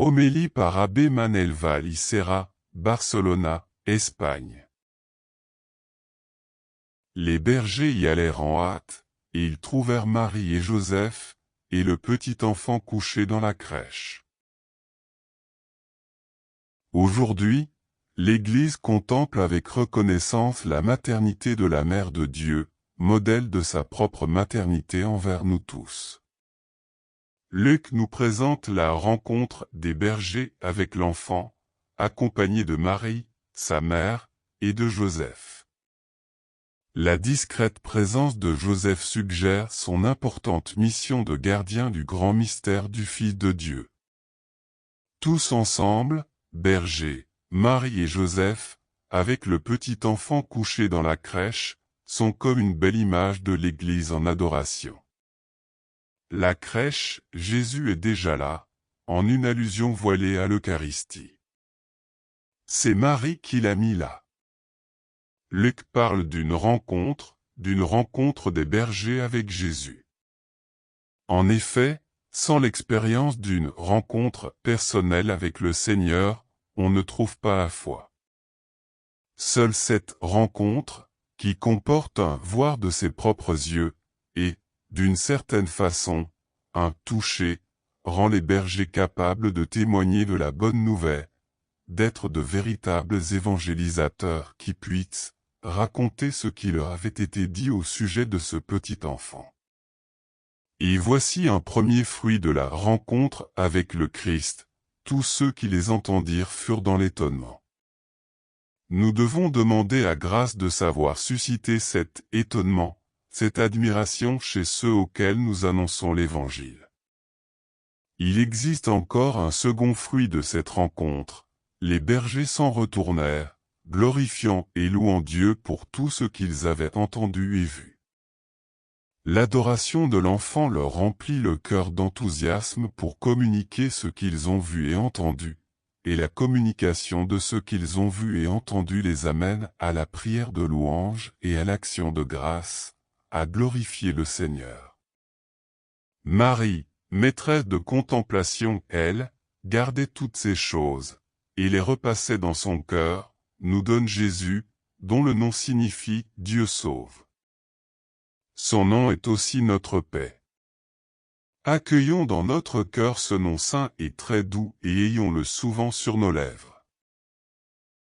Homélie par Abbé Manel Vall Serra, Barcelona, Espagne. Les bergers y allèrent en hâte, et ils trouvèrent Marie et Joseph, et le petit enfant couché dans la crèche. Aujourd'hui, l'Église contemple avec reconnaissance la maternité de la Mère de Dieu, modèle de sa propre maternité envers nous tous. Luc nous présente la rencontre des bergers avec l'enfant, accompagné de Marie, sa mère, et de Joseph. La discrète présence de Joseph suggère son importante mission de gardien du grand mystère du Fils de Dieu. Tous ensemble, bergers, Marie et Joseph, avec le petit enfant couché dans la crèche, sont comme une belle image de l'Église en adoration. La crèche, Jésus est déjà là, en une allusion voilée à l'Eucharistie. C'est Marie qui l'a mis là. Luc parle d'une rencontre des bergers avec Jésus. En effet, sans l'expérience d'une rencontre personnelle avec le Seigneur, on ne trouve pas la foi. Seule cette rencontre, qui comporte un voir de ses propres yeux, et, d'une certaine façon, un toucher, rend les bergers capables de témoigner de la bonne nouvelle, d'être de véritables évangélisateurs qui puissent raconter ce qui leur avait été dit au sujet de ce petit enfant. Et voici un premier fruit de la rencontre avec le Christ. Tous ceux qui les entendirent furent dans l'étonnement. Nous devons demander à grâce de savoir susciter cet étonnement, cette admiration chez ceux auxquels nous annonçons l'Évangile. Il existe encore un second fruit de cette rencontre. Les bergers s'en retournèrent, glorifiant et louant Dieu pour tout ce qu'ils avaient entendu et vu. L'adoration de l'enfant leur remplit le cœur d'enthousiasme pour communiquer ce qu'ils ont vu et entendu, et la communication de ce qu'ils ont vu et entendu les amène à la prière de louange et à l'action de grâce, à glorifier le Seigneur. Marie, maîtresse de contemplation, elle, gardait toutes ces choses, et les repassait dans son cœur, nous donne Jésus, dont le nom signifie « Dieu sauve ». Son nom est aussi notre paix. Accueillons dans notre cœur ce nom saint et très doux et ayons-le souvent sur nos lèvres.